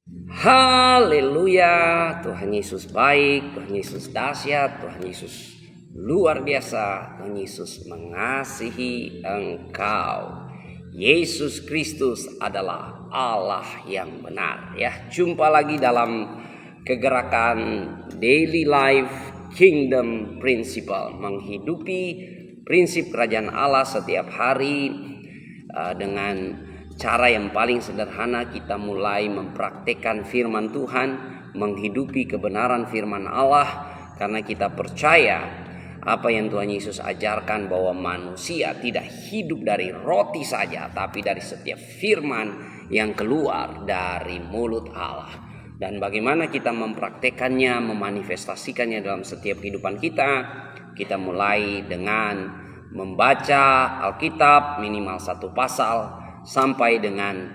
Haleluya, Tuhan Yesus baik, Tuhan Yesus dahsyat, Tuhan Yesus luar biasa, Tuhan Yesus mengasihi engkau. Yesus Kristus adalah Allah yang benar. Ya, jumpa lagi dalam kegerakan Daily Life Kingdom Principle, menghidupi prinsip kerajaan Allah setiap hari dengan cara yang paling sederhana. Kita mulai mempraktekkan firman Tuhan, menghidupi kebenaran firman Allah, karena kita percaya apa yang Tuhan Yesus ajarkan, bahwa manusia tidak hidup dari roti saja, tapi dari setiap firman yang keluar dari mulut Allah. Dan bagaimana kita mempraktekannya, memanifestasikannya dalam setiap kehidupan kita. Kita mulai dengan membaca Alkitab minimal 1 pasal sampai dengan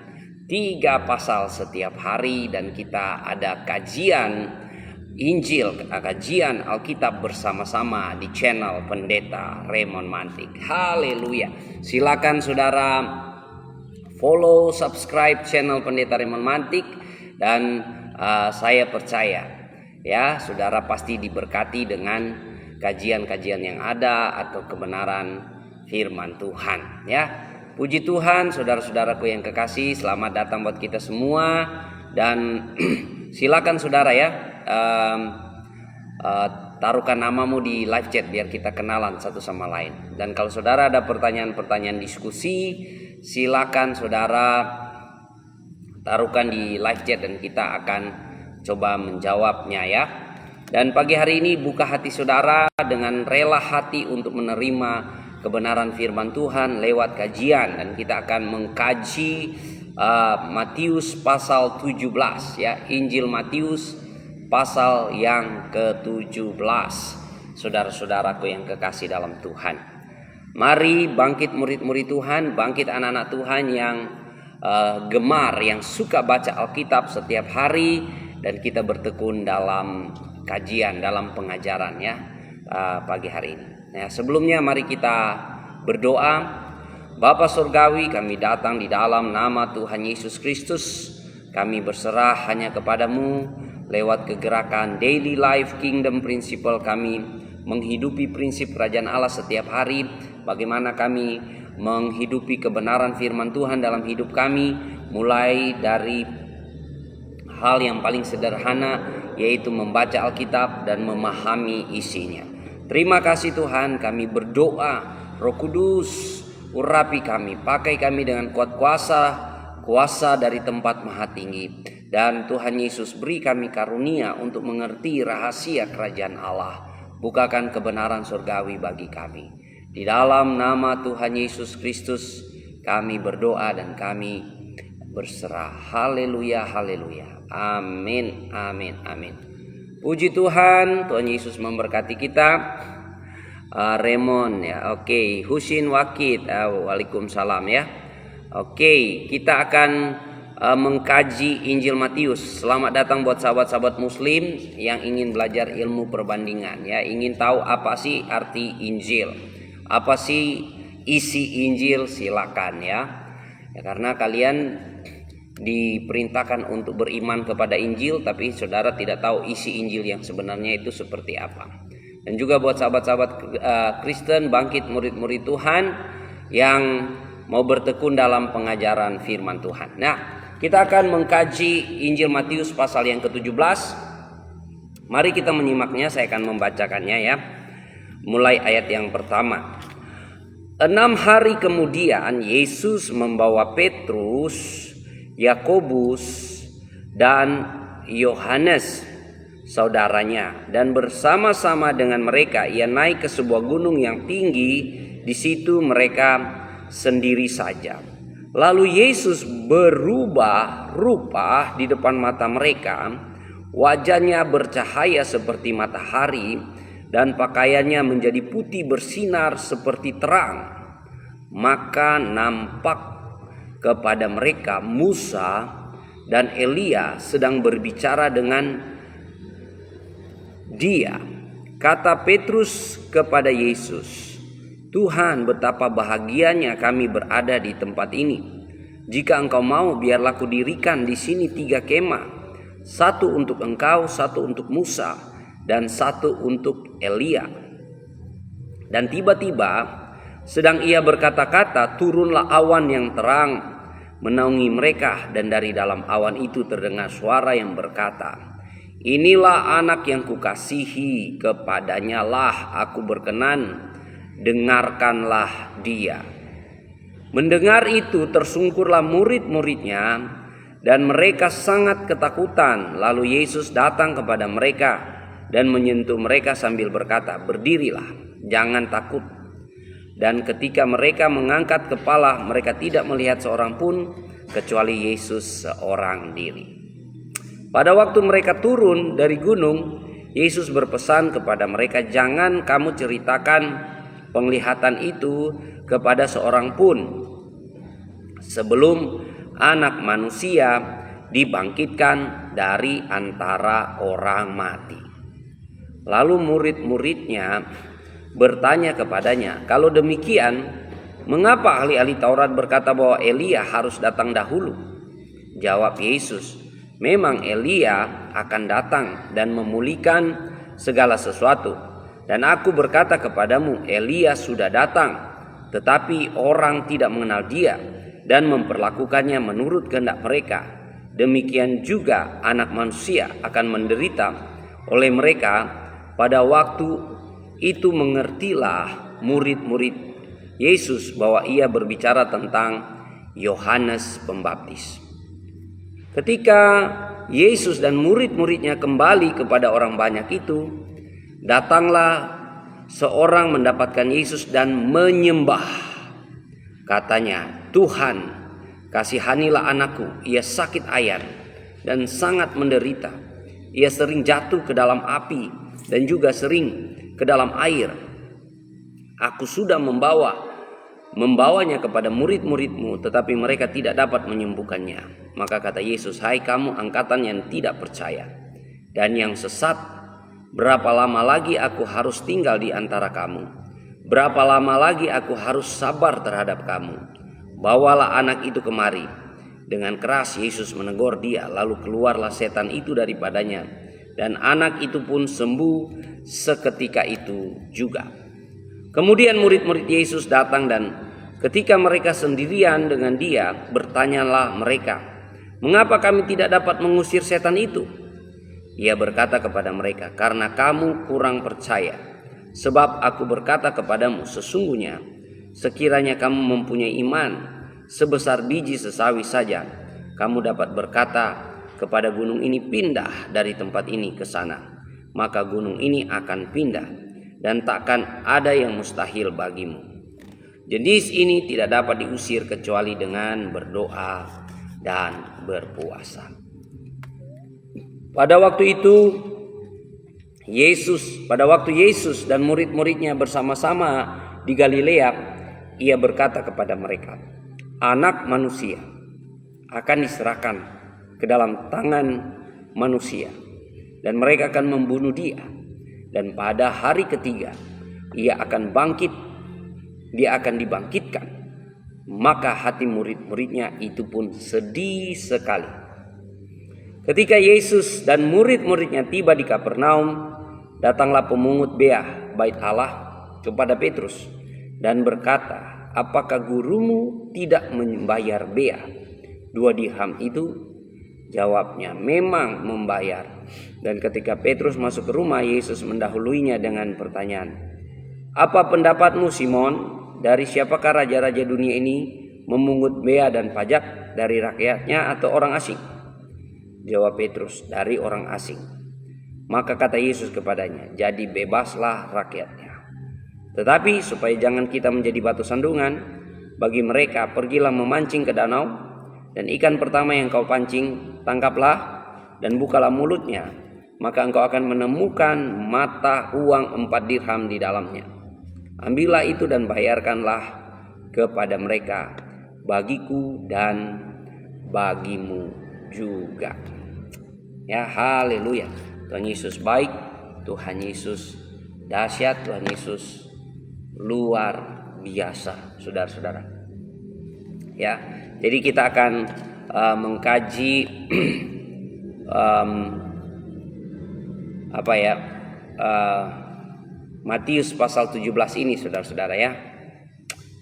3 pasal setiap hari, dan kita ada kajian Injil, kajian Alkitab bersama-sama di channel Pendeta Raymond Mantik. Haleluya. Silakan saudara follow, subscribe channel Pendeta Raymond Mantik, dan saya percaya ya saudara pasti diberkati dengan kajian-kajian yang ada atau kebenaran firman Tuhan ya. Puji Tuhan, saudara-saudaraku yang kekasih, selamat datang buat kita semua. Dan silakan saudara ya, taruhkan namamu di live chat biar kita kenalan satu sama lain. Dan kalau saudara ada pertanyaan-pertanyaan diskusi, silakan saudara taruhkan di live chat dan kita akan coba menjawabnya ya. Dan pagi hari ini buka hati saudara dengan rela hati untuk menerima kebenaran firman Tuhan lewat kajian, dan kita akan mengkaji Matius pasal 17 ya, Injil Matius pasal yang ke-17. Saudara-saudaraku yang kekasih dalam Tuhan, mari bangkit murid-murid Tuhan, bangkit anak-anak Tuhan yang gemar, yang suka baca Alkitab setiap hari, dan kita bertekun dalam kajian, dalam pengajaran ya pagi hari ini. Nah, sebelumnya mari kita berdoa. Bapa Surgawi, kami datang di dalam nama Tuhan Yesus Kristus. Kami berserah hanya kepadamu lewat kegerakan Daily Life Kingdom Principle. Kami menghidupi prinsip kerajaan Allah setiap hari. Bagaimana kami menghidupi kebenaran firman Tuhan dalam hidup kami, mulai dari hal yang paling sederhana, yaitu membaca Alkitab dan memahami isinya. Terima kasih Tuhan, kami berdoa, Roh Kudus urapi kami, pakai kami dengan kuat kuasa dari tempat maha tinggi. Dan Tuhan Yesus beri kami karunia untuk mengerti rahasia kerajaan Allah. Bukakan kebenaran surgawi bagi kami. Di dalam nama Tuhan Yesus Kristus kami berdoa dan kami berserah. Haleluya, haleluya. Amin, amin, amin. Puji Tuhan, Tuhan Yesus memberkati kita. Raymond ya, oke. Husin Wakid, waalaikumsalam ya. Oke, kita akan mengkaji Injil Matius. Selamat datang buat sahabat-sahabat Muslim yang ingin belajar ilmu perbandingan ya, ingin tahu apa sih arti Injil, apa sih isi Injil, silakan ya. Ya, karena kalian diperintahkan untuk beriman kepada Injil, tapi saudara tidak tahu isi Injil yang sebenarnya itu seperti apa. Dan juga buat sahabat-sahabat Kristen, bangkit murid-murid Tuhan yang mau bertekun dalam pengajaran firman Tuhan. Nah, kita akan mengkaji Injil Matius pasal yang ke-17. Mari kita menyimaknya, saya akan membacakannya ya. Mulai ayat yang pertama. 6 hari kemudian Yesus membawa Petrus, Yakobus dan Yohanes saudaranya, dan bersama-sama dengan mereka ia naik ke sebuah gunung yang tinggi. Di situ mereka sendiri saja. Lalu Yesus berubah rupa di depan mata mereka. Wajahnya bercahaya seperti matahari dan pakaiannya menjadi putih bersinar seperti terang. Maka nampak kepada mereka Musa dan Elia sedang berbicara dengan dia. Kata Petrus kepada Yesus, Tuhan, betapa bahagianya kami berada di tempat ini. Jika engkau mau, biarlah kudirikan di sini 3 kemah, satu untuk engkau, satu untuk Musa, dan satu untuk Elia. Dan tiba-tiba sedang ia berkata-kata, turunlah awan yang terang menaungi mereka, dan dari dalam awan itu terdengar suara yang berkata, inilah anak yang kukasihi, kepadanya lah aku berkenan, dengarkanlah dia. Mendengar itu tersungkurlah murid-muridnya, dan mereka sangat ketakutan. Lalu Yesus datang kepada mereka dan menyentuh mereka sambil berkata, berdirilah, jangan takut. Dan ketika mereka mengangkat kepala, mereka tidak melihat seorang pun kecuali Yesus seorang diri. Pada waktu mereka turun dari gunung, Yesus berpesan kepada mereka, jangan kamu ceritakan penglihatan itu kepada seorang pun sebelum Anak Manusia dibangkitkan dari antara orang mati. Lalu murid-muridnya bertanya kepadanya, kalau demikian, mengapa ahli-ahli Taurat berkata bahwa Elia harus datang dahulu? Jawab Yesus, memang Elia akan datang dan memulihkan segala sesuatu. Dan aku berkata kepadamu, Elia sudah datang, tetapi orang tidak mengenal dia dan memperlakukannya menurut kehendak mereka. Demikian juga Anak Manusia akan menderita oleh mereka. Pada waktu itu mengertilah murid-murid Yesus bahwa ia berbicara tentang Yohanes Pembaptis. Ketika Yesus dan murid-muridnya kembali kepada orang banyak itu, datanglah seorang mendapatkan Yesus dan menyembah. Katanya, Tuhan, kasihanilah anakku, ia sakit ayan dan sangat menderita. Ia sering jatuh ke dalam api dan juga sering ke dalam air. Aku sudah membawanya kepada murid-muridmu, tetapi mereka tidak dapat menyembuhkannya. Maka kata Yesus, hai kamu angkatan yang tidak percaya dan yang sesat, berapa lama lagi aku harus tinggal di antara kamu? Berapa lama lagi aku harus sabar terhadap kamu? Bawalah anak itu kemari. Dengan keras Yesus menegur dia, lalu keluarlah setan itu daripadanya, dan anak itu pun sembuh seketika itu juga. Kemudian murid-murid Yesus datang, dan ketika mereka sendirian dengan dia, bertanyalah mereka, mengapa kami tidak dapat mengusir setan itu? Ia berkata kepada mereka, karena kamu kurang percaya. Sebab aku berkata kepadamu, sesungguhnya sekiranya kamu mempunyai iman sebesar biji sesawi saja, kamu dapat berkata kepada gunung ini, pindah dari tempat ini ke sana, maka gunung ini akan pindah, dan takkan ada yang mustahil bagimu. Jenis ini tidak dapat diusir kecuali dengan berdoa dan berpuasa. Pada waktu Yesus dan murid-muridnya bersama-sama di Galilea, ia berkata kepada mereka, Anak Manusia akan diserahkan ke dalam tangan manusia, dan mereka akan membunuh dia, dan pada hari ketiga dia akan dibangkitkan. Maka hati murid-muridnya itu pun sedih sekali. Ketika Yesus dan murid-muridnya tiba di Kapernaum, datanglah pemungut bea bait Allah kepada Petrus dan berkata, apakah gurumu tidak membayar bea 2 dirham itu? Jawabnya, memang membayar. Dan ketika Petrus masuk ke rumah, Yesus mendahuluinya dengan pertanyaan, apa pendapatmu Simon? Dari siapakah raja-raja dunia ini memungut bea dan pajak, dari rakyatnya atau orang asing? Jawab Petrus, dari orang asing. Maka kata Yesus kepadanya, jadi bebaslah rakyatnya. Tetapi supaya jangan kita menjadi batu sandungan bagi mereka, pergilah memancing ke danau, dan ikan pertama yang kau pancing, tangkaplah dan bukalah mulutnya, maka engkau akan menemukan mata uang 4 dirham di dalamnya. Ambillah itu dan bayarkanlah kepada mereka, bagiku dan bagimu juga. Ya, haleluya. Tuhan Yesus baik, Tuhan Yesus dahsyat, Tuhan Yesus luar biasa, saudara-saudara. Ya, jadi kita akan mengkaji Matius pasal 17 ini, saudara-saudara ya.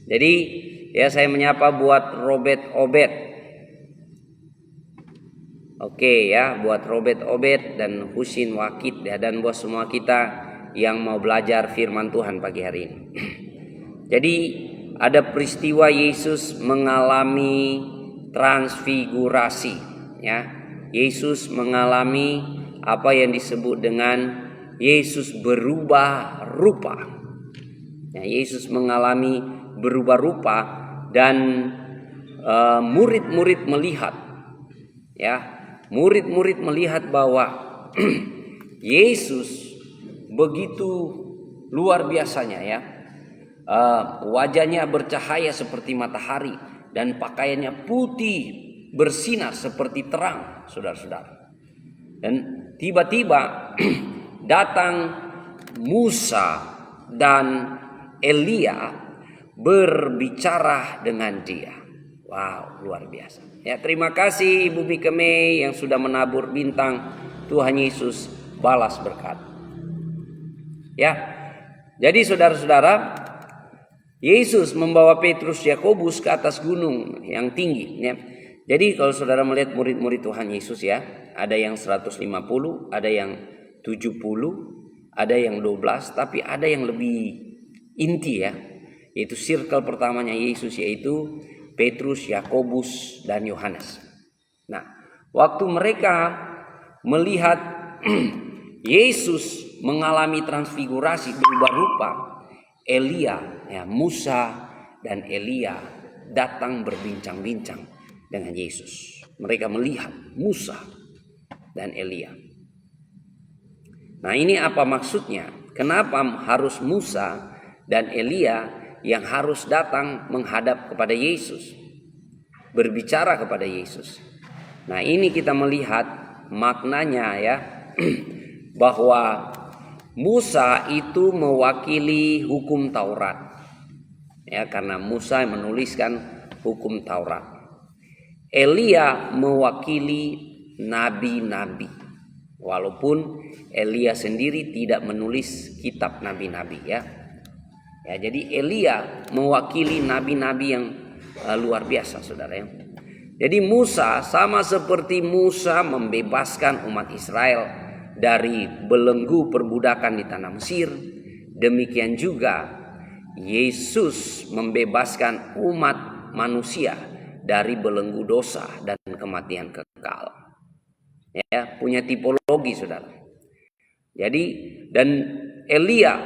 Jadi ya, saya menyapa buat Robert Obed. Oke ya, buat Robert Obed dan Husin Wakid ya, dan buat semua kita yang mau belajar firman Tuhan pagi hari ini. Jadi ada peristiwa Yesus mengalami transfigurasi ya. Yesus mengalami apa yang disebut dengan Yesus berubah rupa. Ya, Yesus mengalami berubah rupa dan murid-murid melihat ya. Murid-murid melihat bahwa Yesus begitu luar biasanya ya. Wajahnya bercahaya seperti matahari dan pakaiannya putih bersinar seperti terang, saudara-saudara. Dan tiba-tiba datang Musa dan Elia berbicara dengan dia. Wow, luar biasa. Ya, terima kasih Ibu Mika Mei yang sudah menabur bintang. Tuhan Yesus balas berkat. Ya. Jadi saudara-saudara, Yesus membawa Petrus Yakobus ke atas gunung yang tinggi ya. Jadi kalau saudara melihat murid-murid Tuhan Yesus ya, ada yang 150, ada yang 70, ada yang 12, tapi ada yang lebih inti ya. Yaitu circle pertamanya Yesus, yaitu Petrus, Yakobus, dan Yohanes. Nah, waktu mereka melihat Yesus mengalami transfigurasi berubah rupa, Elia, ya, Musa dan Elia datang berbincang-bincang dengan Yesus. Mereka melihat Musa dan Elia. Nah, ini apa maksudnya? Kenapa harus Musa dan Elia yang harus datang menghadap kepada Yesus, berbicara kepada Yesus? Nah, ini kita melihat maknanya ya, bahwa Musa itu mewakili hukum Taurat. Ya, karena Musa menuliskan hukum Taurat. Elia mewakili nabi-nabi. Walaupun Elia sendiri tidak menulis kitab nabi-nabi ya. Ya, jadi Elia mewakili nabi-nabi yang luar biasa, saudara ya. Jadi Musa sama seperti Musa membebaskan umat Israel dari belenggu perbudakan di tanah Mesir, demikian juga Yesus membebaskan umat manusia dari belenggu dosa dan kematian kekal. Ya, punya tipologi, saudara. Jadi dan Elia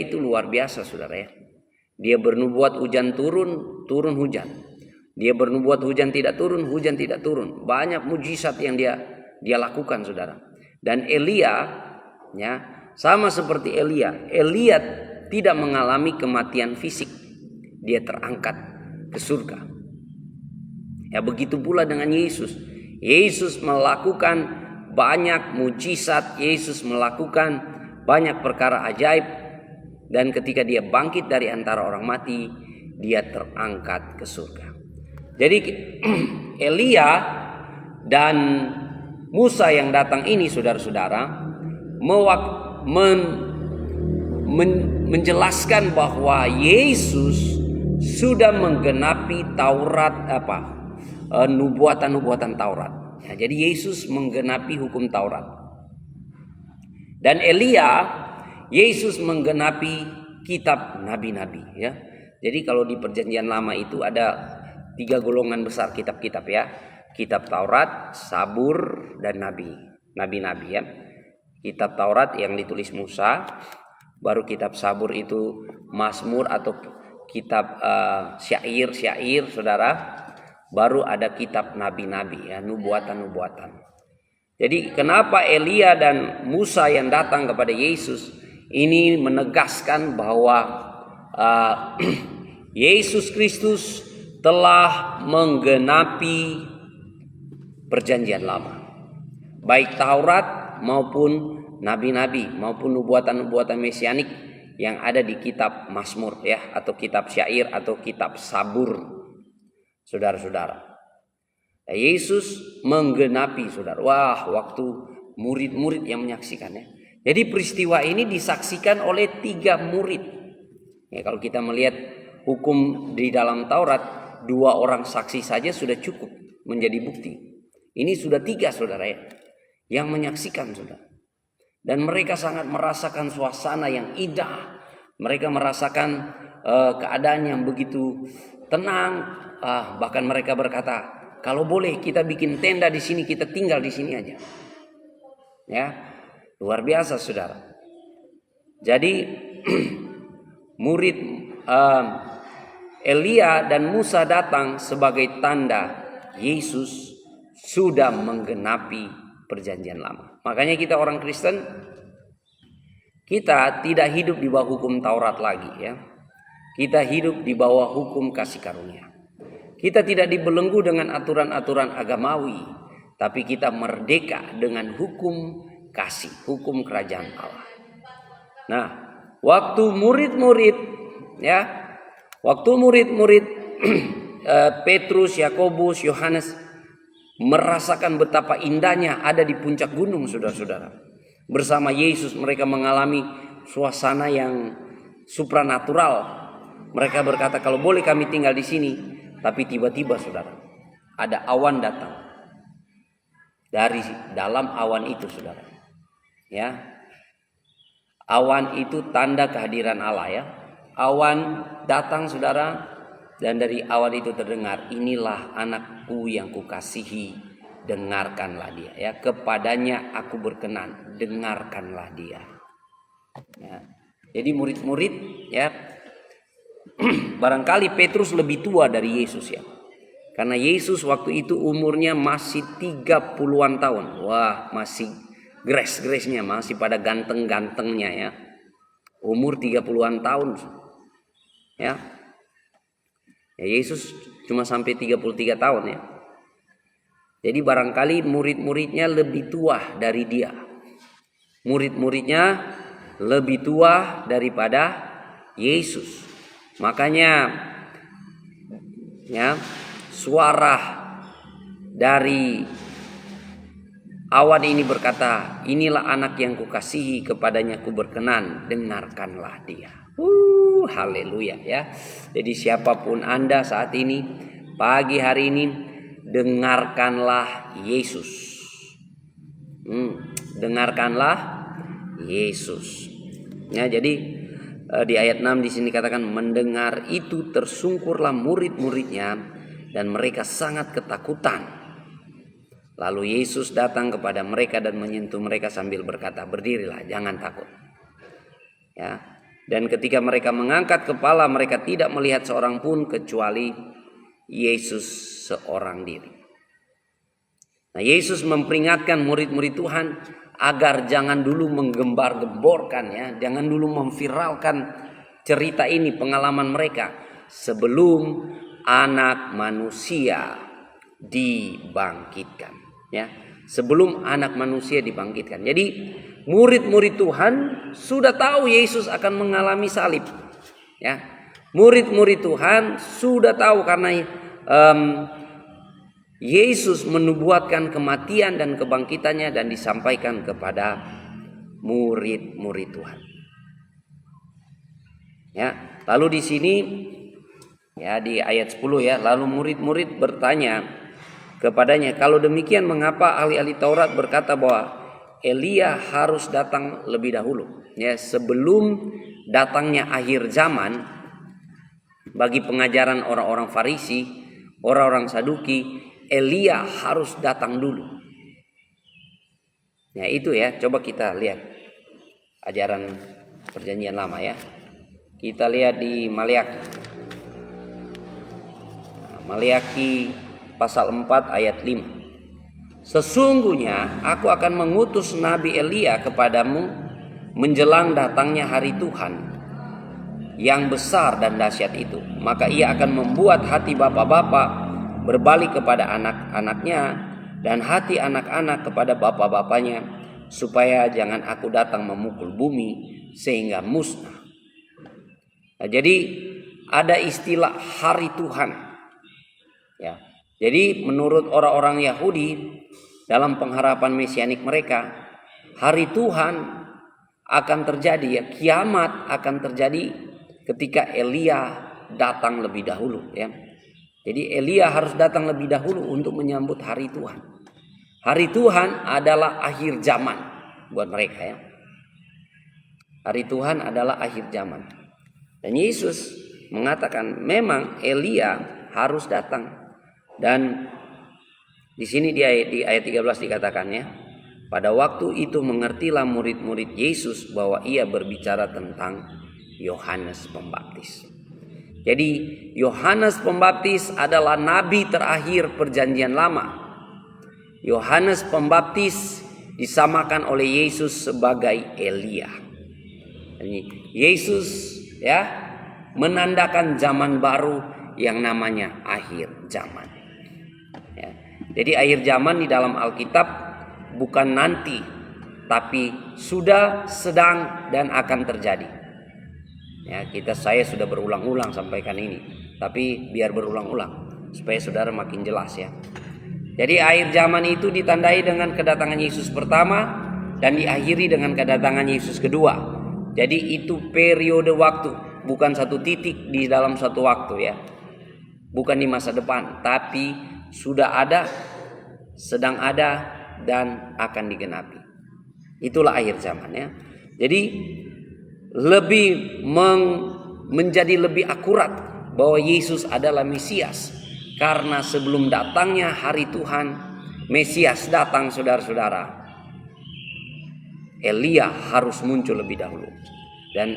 itu luar biasa, saudara ya. Dia bernubuat hujan turun hujan. Dia bernubuat hujan tidak turun Banyak mujizat yang dia lakukan, saudara. Dan Elia ya, sama seperti Elia tidak mengalami kematian fisik. Dia terangkat ke surga. Ya, begitu pula dengan Yesus. Yesus melakukan banyak mujizat, Yesus melakukan banyak perkara ajaib, dan ketika dia bangkit dari antara orang mati, dia terangkat ke surga. Jadi Elia dan Musa yang datang ini, saudara-saudara, menjelaskan bahwa Yesus sudah menggenapi Taurat nubuatan-nubuatan Taurat. Ya, jadi Yesus menggenapi hukum Taurat. Dan Elia, Yesus menggenapi kitab nabi-nabi ya. Jadi kalau di Perjanjian Lama itu ada 3 golongan besar kitab-kitab ya. Kitab Taurat, Sabur, dan nabi-nabi ya. Kitab Taurat yang ditulis Musa, baru kitab Sabur itu Mazmur atau kitab syair, saudara. Baru ada kitab nabi-nabi ya, nubuatan-nubuatan. Jadi kenapa Elia dan Musa yang datang kepada Yesus ini menegaskan bahwa Yesus Kristus telah menggenapi Perjanjian Lama, baik Taurat maupun nabi-nabi maupun nubuatan-nubuatan mesianik yang ada di kitab Mazmur ya, atau kitab syair atau kitab Sabur, saudara-saudara. Yesus menggenapi, saudara. Wah, waktu murid-murid yang menyaksikannya. Jadi peristiwa ini disaksikan oleh 3 murid. Ya, kalau kita melihat hukum di dalam Taurat, 2 orang saksi saja sudah cukup menjadi bukti. Ini sudah 3, saudara, ya, yang menyaksikan, saudara. Dan mereka sangat merasakan suasana yang indah. Mereka merasakan keadaan yang begitu tenang. Bahkan mereka berkata, kalau boleh kita bikin tenda di sini, kita tinggal di sini aja. Ya, luar biasa, saudara. Jadi murid Elia dan Musa datang sebagai tanda Yesus sudah menggenapi perjanjian lama. Makanya kita orang Kristen, kita tidak hidup di bawah hukum Taurat lagi, ya. Kita hidup di bawah hukum kasih karunia. Kita tidak dibelenggu dengan aturan-aturan agamawi, tapi kita merdeka dengan hukum kasih, hukum kerajaan Allah. Nah, waktu murid-murid Petrus, Yakobus, Yohanes merasakan betapa indahnya ada di puncak gunung, saudara-saudara. Bersama Yesus mereka mengalami suasana yang supranatural. Mereka berkata, kalau boleh kami tinggal di sini. Tapi tiba-tiba, saudara, ada awan datang. Dari dalam awan itu, saudara, ya, awan itu tanda kehadiran Allah, ya. Awan datang, saudara, dan dari awan itu terdengar, inilah anakku yang kukasihi, dengarkanlah dia, ya. Kepadanya aku berkenan, dengarkanlah dia, ya. Jadi murid-murid, ya, barangkali Petrus lebih tua dari Yesus, ya. Karena Yesus waktu itu umurnya masih 30-an tahun. Wah, masih gres-gresnya, masih pada ganteng-gantengnya, ya. Umur 30-an tahun, ya. Ya, Yesus cuma sampai 33 tahun, ya. Jadi barangkali murid-muridnya lebih tua dari dia. Murid-muridnya lebih tua daripada Yesus. Makanya, ya, suara dari awan ini berkata, inilah anak yang kukasihi, kepadanya ku berkenan, dengarkanlah dia. Haleluya, ya. Jadi siapapun Anda saat ini, pagi hari ini, dengarkanlah Yesus. Dengarkanlah Yesus. Ya, jadi di ayat 6 di sini katakan, mendengar itu tersungkurlah murid-muridnya dan mereka sangat ketakutan. Lalu Yesus datang kepada mereka dan menyentuh mereka sambil berkata, berdirilah, jangan takut. Ya. Dan ketika mereka mengangkat kepala, mereka tidak melihat seorang pun kecuali Yesus seorang diri. Nah, Yesus memperingatkan murid-murid Tuhan agar jangan dulu menggembar-gemborkan, ya, jangan dulu memviralkan cerita ini, pengalaman mereka, sebelum anak manusia dibangkitkan, ya, sebelum anak manusia dibangkitkan. Jadi murid-murid Tuhan sudah tahu Yesus akan mengalami salib, ya. Murid-murid Tuhan sudah tahu karena Yesus menubuatkan kematian dan kebangkitannya dan disampaikan kepada murid-murid Tuhan. Ya, lalu di sini, ya, di ayat 10, ya, lalu murid-murid bertanya kepadanya, kalau demikian mengapa ahli-ahli Taurat berkata bahwa Elia harus datang lebih dahulu, ya, sebelum datangnya akhir zaman. Bagi pengajaran orang-orang Farisi, orang-orang Saduki, Elia harus datang dulu. Ya, itu, ya, coba kita lihat ajaran perjanjian lama, ya. Kita lihat di Maleakhi. Maleakhi pasal 4 ayat 5. Sesungguhnya aku akan mengutus Nabi Elia kepadamu menjelang datangnya hari Tuhan yang besar dan dahsyat itu. Maka ia akan membuat hati bapak-bapak berbalik kepada anak-anaknya dan hati anak-anak kepada bapak-bapaknya, supaya jangan aku datang memukul bumi sehingga musnah. Nah, jadi ada istilah hari Tuhan, ya. Jadi menurut orang-orang Yahudi dalam pengharapan mesianik mereka, hari Tuhan akan terjadi, ya, kiamat akan terjadi ketika Elia datang lebih dahulu, ya. Jadi Elia harus datang lebih dahulu untuk menyambut hari Tuhan. Hari Tuhan adalah akhir zaman buat mereka, ya. Hari Tuhan adalah akhir zaman. Dan Yesus mengatakan memang Elia harus datang. Dan di sini di ayat 13 dikatakannya, pada waktu itu mengertilah murid-murid Yesus bahwa ia berbicara tentang Yohanes Pembaptis. Jadi Yohanes Pembaptis adalah nabi terakhir perjanjian lama. Yohanes Pembaptis disamakan oleh Yesus sebagai Elia. Yesus, ya, menandakan zaman baru yang namanya akhir zaman. Ya. Jadi akhir zaman di dalam Alkitab bukan nanti, tapi sudah, sedang, dan akan terjadi. Ya, saya sudah berulang-ulang sampaikan ini, tapi biar berulang-ulang supaya saudara makin jelas, ya. Jadi akhir zaman itu ditandai dengan kedatangan Yesus pertama dan diakhiri dengan kedatangan Yesus kedua. Jadi itu periode waktu, bukan satu titik di dalam satu waktu, ya. Bukan di masa depan, tapi sudah ada, sedang ada, dan akan digenapi. Itulah akhir zaman, ya. Jadi menjadi lebih akurat bahwa Yesus adalah Mesias, karena sebelum datangnya hari Tuhan, Mesias datang, saudara-saudara, Elia harus muncul lebih dahulu. Dan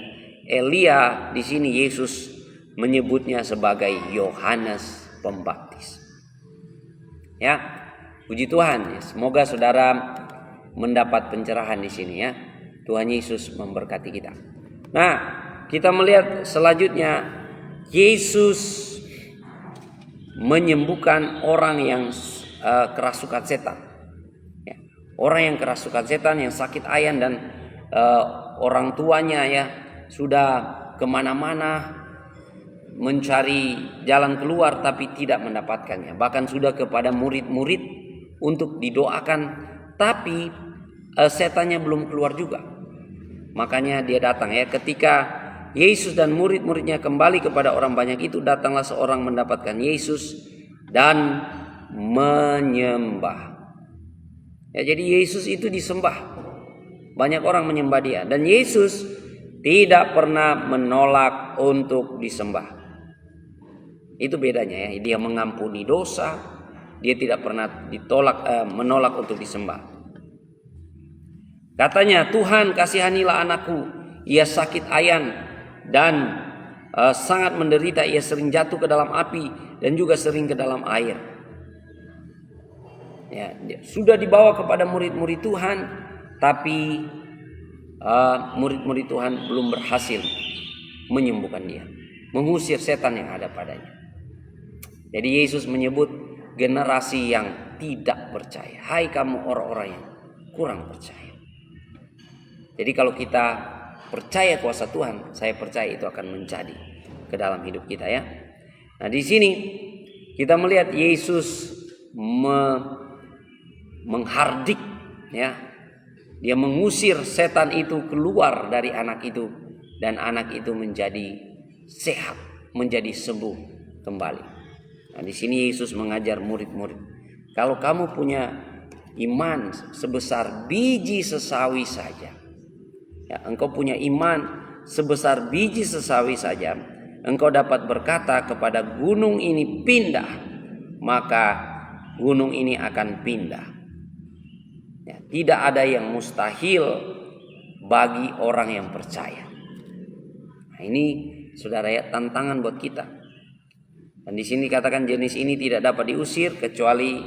Elia di sini Yesus menyebutnya sebagai Yohanes Pembaptis. Ya, puji Tuhan. Semoga saudara mendapat pencerahan di sini, ya. Tuhan Yesus memberkati kita. Nah, kita melihat selanjutnya Yesus menyembuhkan orang yang kerasukan setan. Ya, orang yang kerasukan setan, yang sakit ayan, dan orang tuanya, ya, sudah kemana-mana mencari jalan keluar tapi tidak mendapatkannya. Bahkan sudah kepada murid-murid untuk didoakan, tapi setannya belum keluar juga. Makanya dia datang, ya. Ketika Yesus dan murid-muridnya kembali kepada orang banyak itu, datanglah seorang mendapatkan Yesus dan menyembah. Ya, jadi Yesus itu disembah. Banyak orang menyembah dia, dan Yesus tidak pernah menolak untuk disembah. Itu bedanya, ya. Dia mengampuni dosa, dia tidak pernah menolak untuk disembah. Katanya, Tuhan kasihanilah anakku, ia sakit ayan dan sangat menderita, ia sering jatuh ke dalam api dan juga sering ke dalam air. Ya, sudah dibawa kepada murid-murid Tuhan, tapi murid-murid Tuhan belum berhasil menyembuhkan dia, mengusir setan yang ada padanya. Jadi Yesus menyebut generasi yang tidak percaya. Hai kamu orang-orang yang kurang percaya. Jadi kalau kita percaya kuasa Tuhan, saya percaya itu akan menjadi ke dalam hidup kita, ya. Nah, di sini kita melihat Yesus menghardik, ya. Dia mengusir setan itu keluar dari anak itu, dan anak itu menjadi sehat, menjadi sembuh kembali. Nah, di sini Yesus mengajar murid-murid, kalau kamu punya iman sebesar biji sesawi saja, ya, engkau punya iman sebesar biji sesawi saja, engkau dapat berkata kepada gunung ini pindah, maka gunung ini akan pindah. Ya, tidak ada yang mustahil bagi orang yang percaya. Nah, ini saudara, ya, tantangan buat kita. Dan di sini katakan jenis ini tidak dapat diusir kecuali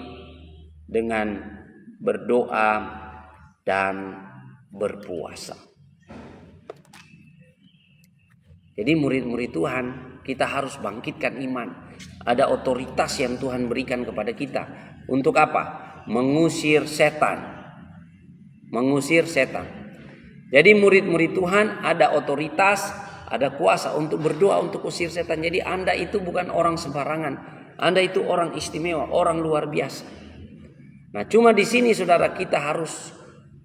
dengan berdoa dan berpuasa. Jadi murid-murid Tuhan, kita harus bangkitkan iman. Ada otoritas yang Tuhan berikan kepada kita. Untuk apa? Mengusir setan. Mengusir setan. Jadi murid-murid Tuhan ada otoritas, ada kuasa untuk berdoa untuk usir setan. Jadi Anda itu bukan orang sembarangan. Anda itu orang istimewa, orang luar biasa. Nah, cuma di sini saudara, kita harus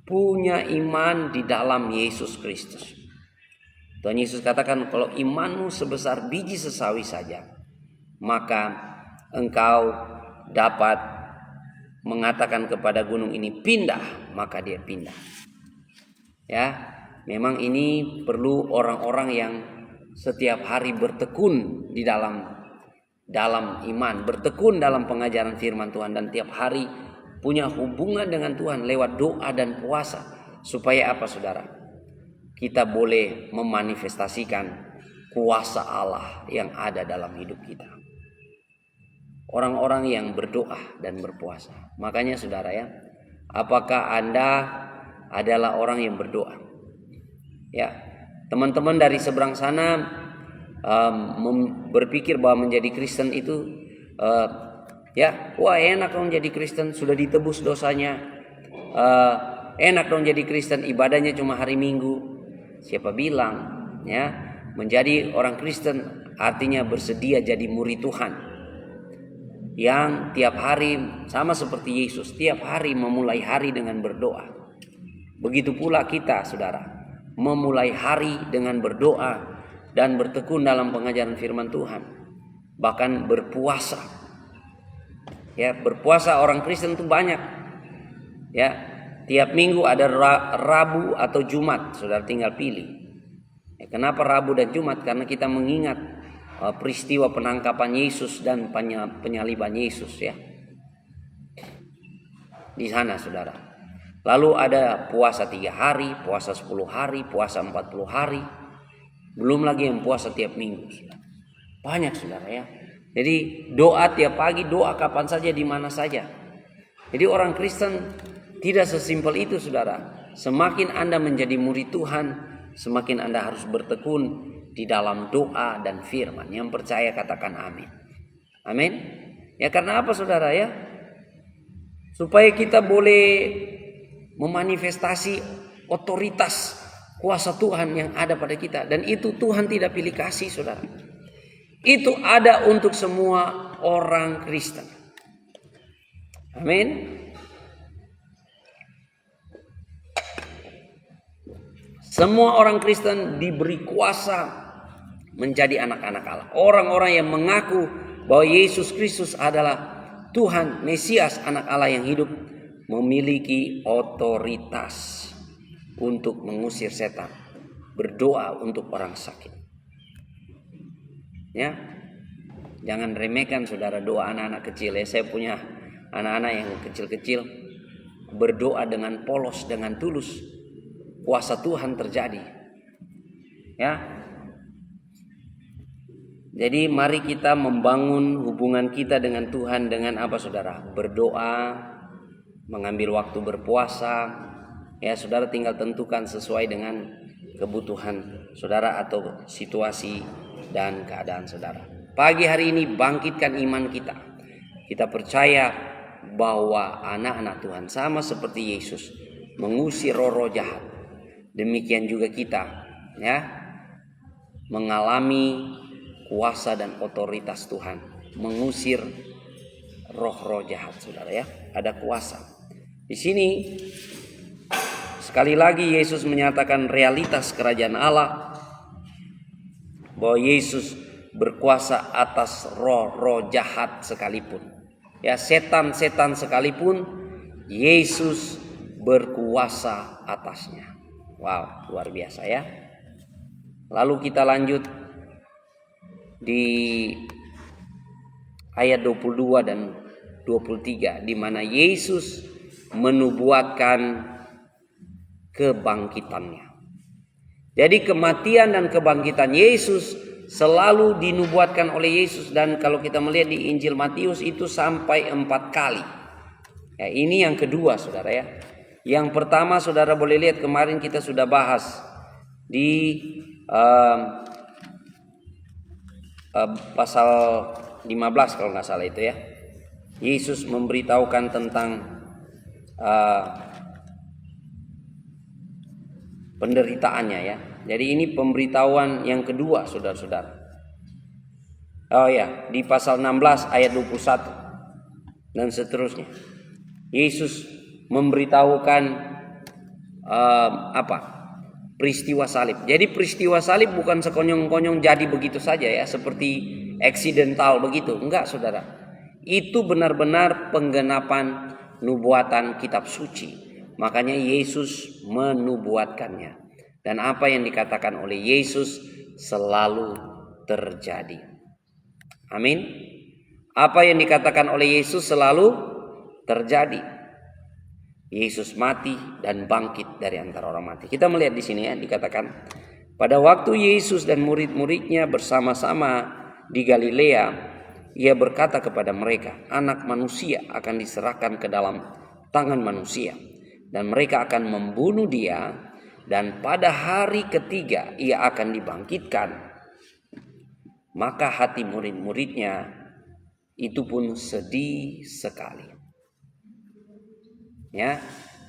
punya iman di dalam Yesus Kristus. Tuhan Yesus katakan, kalau imanmu sebesar biji sesawi saja, maka engkau dapat mengatakan kepada gunung ini pindah, maka dia pindah. Ya, memang ini perlu orang-orang yang setiap hari bertekun di dalam iman, bertekun dalam pengajaran firman Tuhan, dan tiap hari punya hubungan dengan Tuhan lewat doa dan puasa. Supaya apa saudara? Kita boleh memanifestasikan kuasa Allah yang ada dalam hidup kita. Orang-orang yang berdoa dan berpuasa. Makanya saudara ya, apakah Anda adalah orang yang berdoa? Ya, teman-teman dari seberang sana berpikir bahwa menjadi Kristen itu wah enak dong jadi Kristen, sudah ditebus dosanya, enak dong jadi Kristen, ibadahnya cuma hari Minggu. Siapa bilang ya menjadi orang Kristen artinya bersedia jadi murid Tuhan yang tiap hari sama seperti Yesus, tiap hari memulai hari dengan berdoa. Begitu pula kita saudara, memulai hari dengan berdoa dan bertekun dalam pengajaran firman Tuhan, bahkan berpuasa. Ya, berpuasa orang Kristen itu banyak. Ya, tiap minggu ada Rabu atau Jumat, saudara tinggal pilih. Ya, kenapa Rabu dan Jumat? Karena kita mengingat peristiwa penangkapan Yesus dan penyaliban Yesus ya. Di sana saudara. Lalu ada puasa 3 hari, puasa 10 hari, puasa 40 hari. Belum lagi yang puasa tiap minggu. Banyak saudara ya. Jadi doa tiap pagi, doa kapan saja, di mana saja. Jadi orang Kristen tidak sesimpel itu saudara. Semakin Anda menjadi murid Tuhan, semakin Anda harus bertekun di dalam doa dan firman. Yang percaya katakan amin. Amin. Ya, karena apa saudara ya? Supaya kita boleh memanifestasi otoritas kuasa Tuhan yang ada pada kita. Dan itu Tuhan tidak pilih kasih saudara. Itu ada untuk semua orang Kristen. Amin. Semua orang Kristen diberi kuasa menjadi anak-anak Allah. Orang-orang yang mengaku bahwa Yesus Kristus adalah Tuhan, Mesias, anak Allah yang hidup, memiliki otoritas untuk mengusir setan, berdoa untuk orang sakit. Ya, jangan remehkan saudara doa anak-anak kecil ya. Saya punya anak-anak yang kecil-kecil berdoa dengan polos, dengan tulus, kuasa Tuhan terjadi. Ya, jadi mari kita membangun hubungan kita dengan Tuhan dengan apa saudara? Berdoa, mengambil waktu berpuasa. Ya, saudara tinggal tentukan sesuai dengan kebutuhan saudara atau situasi dan keadaan saudara. Pagi hari ini bangkitkan iman kita. Kita percaya bahwa anak-anak Tuhan sama seperti Yesus mengusir roh-roh jahat. Demikian juga kita ya mengalami kuasa dan otoritas Tuhan mengusir roh-roh jahat saudara ya. Ada kuasa. Di sini sekali lagi Yesus menyatakan realitas kerajaan Allah, bahwa Yesus berkuasa atas roh-roh jahat sekalipun. Ya, setan-setan sekalipun Yesus berkuasa atasnya. Wow, luar biasa ya. Lalu kita lanjut di ayat 22 dan 23 di mana Yesus menubuatkan kebangkitannya. Jadi kematian dan kebangkitan Yesus selalu dinubuatkan oleh Yesus, dan kalau kita melihat di Injil Matius itu sampai 4 kali. Ya, ini yang kedua saudara ya. Yang pertama saudara boleh lihat kemarin kita sudah bahas di pasal 15 kalau nggak salah itu ya. Yesus memberitahukan tentang penderitaannya ya. Jadi ini pemberitahuan yang kedua saudara-saudara. Oh ya, di pasal 16 ayat 21 dan seterusnya. Yesus memberitahukan peristiwa salib. Jadi peristiwa salib bukan sekonyong-konyong jadi begitu saja ya, seperti eksidental begitu. Enggak, saudara. Itu benar-benar penggenapan nubuatan kitab suci. Makanya Yesus menubuatkannya. Dan apa yang dikatakan oleh Yesus selalu terjadi. Amin. Apa yang dikatakan oleh Yesus selalu terjadi. Yesus mati dan bangkit dari antara orang mati. Kita melihat di sini ya, dikatakan pada waktu Yesus dan murid-muridnya bersama-sama di Galilea, ia berkata kepada mereka, anak manusia akan diserahkan ke dalam tangan manusia dan mereka akan membunuh dia, dan pada hari ketiga ia akan dibangkitkan. Maka hati murid-muridnya itu pun sedih sekali. Ya,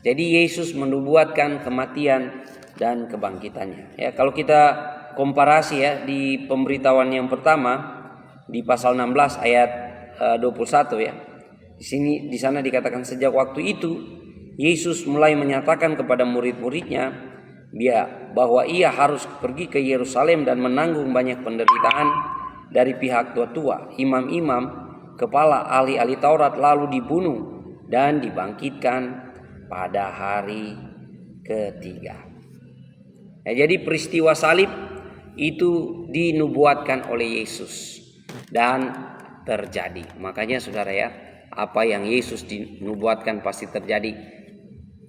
jadi Yesus menubuatkan kematian dan kebangkitannya. Ya, kalau kita komparasi ya di pemberitahuan yang pertama di pasal 16 ayat 21 ya. Di sana dikatakan sejak waktu itu Yesus mulai menyatakan kepada murid-muridnya bahwa ia harus pergi ke Yerusalem dan menanggung banyak penderitaan dari pihak tua-tua, imam-imam, kepala ahli-ahli Taurat, lalu dibunuh dan dibangkitkan pada hari ketiga. Ya, jadi peristiwa salib itu dinubuatkan oleh Yesus dan terjadi. Makanya saudara ya, apa yang Yesus dinubuatkan pasti terjadi.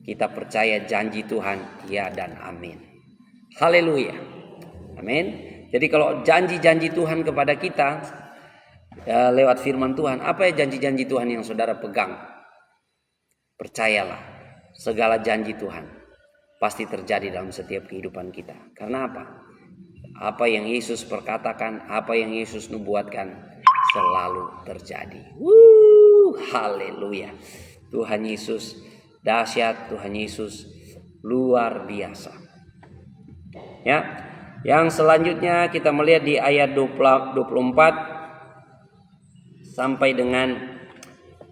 Kita percaya janji Tuhan, ya dan amin. Haleluya. Amin. Jadi kalau janji-janji Tuhan kepada kita ya, lewat firman Tuhan, apa ya janji-janji Tuhan yang saudara pegang? Percayalah, segala janji Tuhan pasti terjadi dalam setiap kehidupan kita. Karena apa? Apa yang Yesus perkatakan, apa yang Yesus nubuatkan selalu terjadi. Haleluya. Tuhan Yesus dahsyat, Tuhan Yesus luar biasa. Ya. Yang selanjutnya kita melihat di ayat 24 sampai dengan